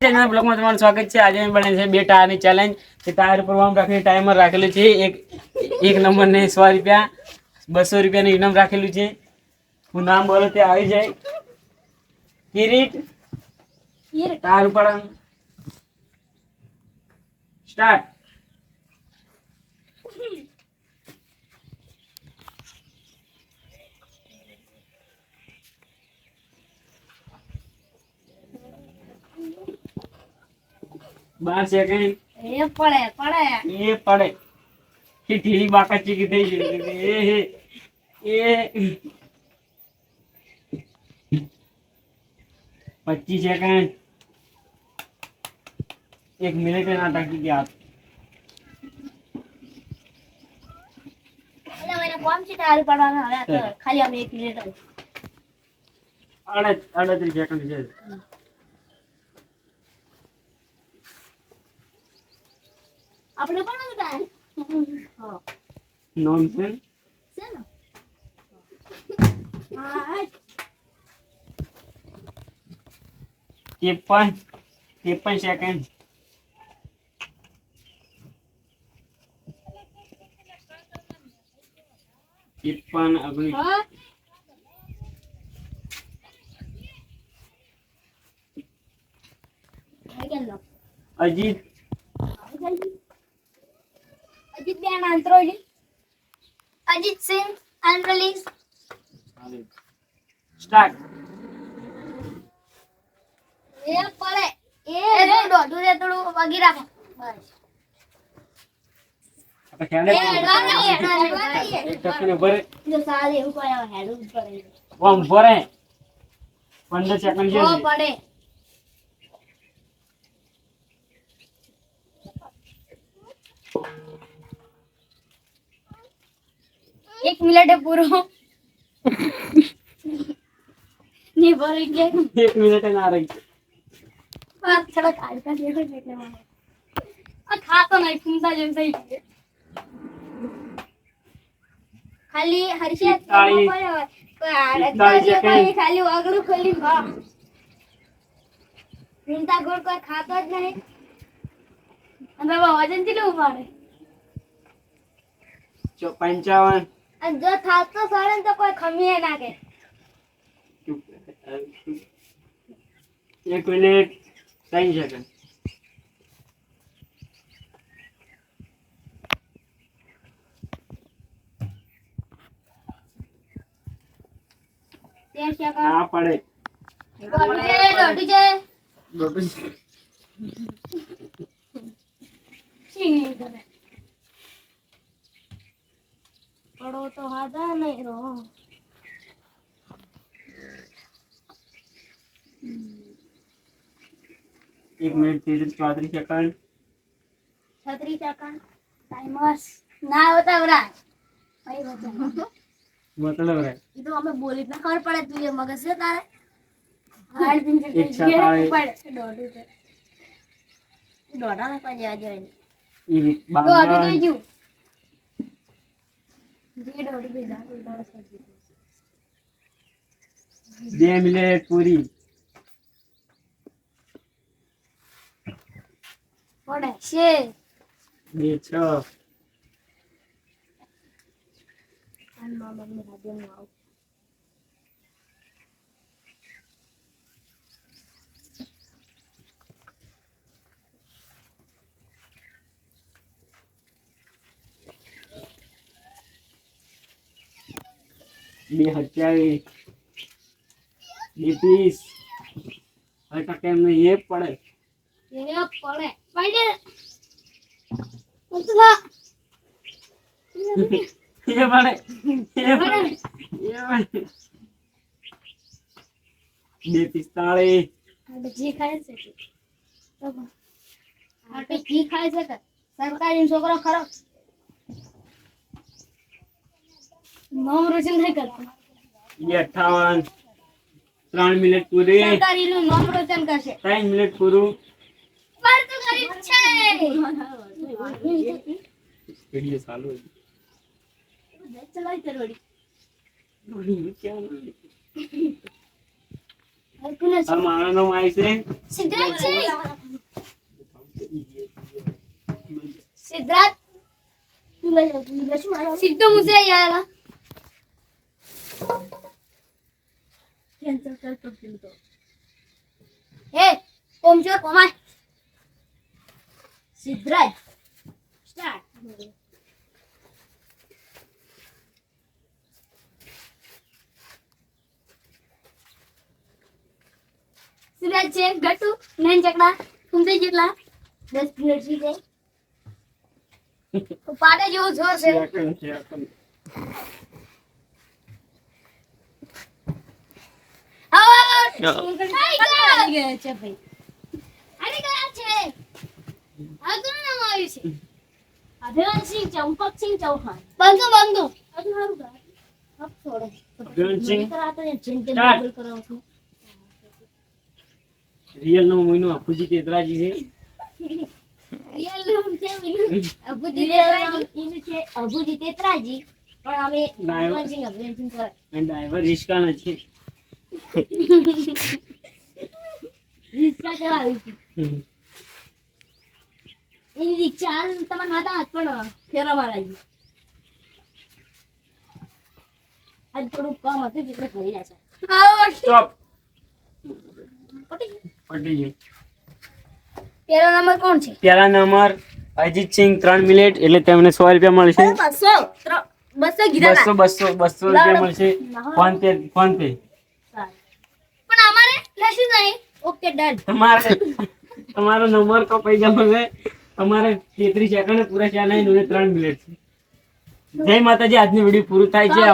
Channel બ્લોગમાં તમારું સ્વાગત છે। આજે અમે બને છે 2 ટાયરની ચેલેન્જ। કે ટાયર પર આમ રાખીને ટાઈમર રાખેલું છે। એક નંબર ને 100 રૂપિયા 200 રૂપિયાનું ઇનામ રાખેલું છે। હું નામ બોલો તે આવી જાય। કિરીટ ટાયર ઉપર સ્ટાર્ટ। बार सेकंड ये पड़े पड़े ये पड़े कि ढीली बाका चिकी दे ये 25 सेकंड 1 मिनट ना टाकी के आप એટલે મને કોમ છે તારું પડવાનું હવે તો ખાલી અમે 1 મિનિટ अड़े 38 सेकंड છે। આપણે પણ ઉતાર હા नॉनसेंस છે ને હા 53 सेकंड 53 अभी હા આઈ ગયો अजीत અજીત બેન આંતરોલી અજીત સિંહ આંતરોલી स्टार्ट એ પડે એ દોડું રે થોડું વગી રાખો બસ आता खेलने એ एक टक्कर ने भरे જો સાલે એવું કોઈ હેડ ઉપર वो हम भरे 15 सेकंड ઓ છે। પડે एक मिनट है पूरा नहीं बोलेंगे 1 मिनट ना रही बात थोड़ा काट का देखो देखने वाला खाता नहीं फूंदा जैसे ही खाली हर्षित इकतालीस, खाली वागड़ू खोली बा चिंता गोड़ कोई खाता જ નહીં અને વજન કેટલું ઉપાડે 55 અને જો થાતો સળે તો કોઈ ખમીએ નાખે 1 मिनट 3 सेकंड તેર સેકન્ડ हाँ पड़े દોડી જાય ચીની કરે પડો તો હાદા નહીં રો 1 मिनट 34 सेकंड 36 સેકન્ડ ટાઈમર્સ ના હોતા બરા ભાઈ બચા मतलब है એ તો અમે બોલી ના ખબર પડે તું એ મગજ છે તારે હાડ દિન છે એક છાપાએ. પડે દોડું છે દોડા ના કોઈ જાય જાય ये દોડું 52 થઈ ગયું જે દોડું થઈ જાય દોડ થઈ 2 मिनट पूरी પડે છે 2 6 અને મામા મને રાજ્યમાં આવ बे 27 बे 30 हर का टाइम में ये पड़े એ પડે પડે ઉતલા ये पड़े ये પડે बे 45 આ જી ખાય છે તો આ તો જી ખાય છે કે સરકારી છોકરો ખરો નામ રોશન નહીં કરતો ये 58 3 मिनट पूरी સરકારી નું નામ રોશન કરશે 3 मिनट पूરું પર તો ગરીબ છે वीडियो चालू है ચલાઈ કરવડી क्या હરકું નથી. આ મારો નામ આવી છે સિદ્ધાર્થ છે. સિદ્ધાર્થ સિદ્ધુ મુસે યાર કેન્સલ કરતો તો એ કોમ જો કોમાય સિદ્ધાર્થ સ્ટાર્ટ સિદ્ધાર્થ છે ગટુ નૈન ચકડા तुमसे જેટલા 10 પ્લેટ છે તો પાડે જેવો જોર છે અભિવંશી ચંપકસિંહ ચૌહાણ બંધો બંધો અભિવંશી રિયલ નો મોઈનો અપુજી તેતરાજી છે રિયલ નામ છે અભુજી તેતરાજી પણ અમે અભિવંશી કરે અને ડ્રાઈવર રિસ્કા છે રિક્ષા ચલાવી છે એની રિક્ષા તમારા માતા હાથ પણ ફેરા મારાવી આજ થોડું કામ હતું એટલે કરી રહ્યા છે સ્ટોપ પટી પટી ગયું પેલો નંબર કોણ છે પહેલા નંબર અજીતસિંહ 3 મિનિટ એટલે તેમને 100 રૂપિયા મળશે 200 કીધા 200 રૂપિયા મળશે ફોન પે પણ અમારે લસી નહીં ઓકે ડન તમારો નંબર કપાઈ જશે તમારે 33 સેકન્ડ પૂરા ચાલે 3 મિનિટ જય માતાજી આજની વિડીયો પૂરું થાય છે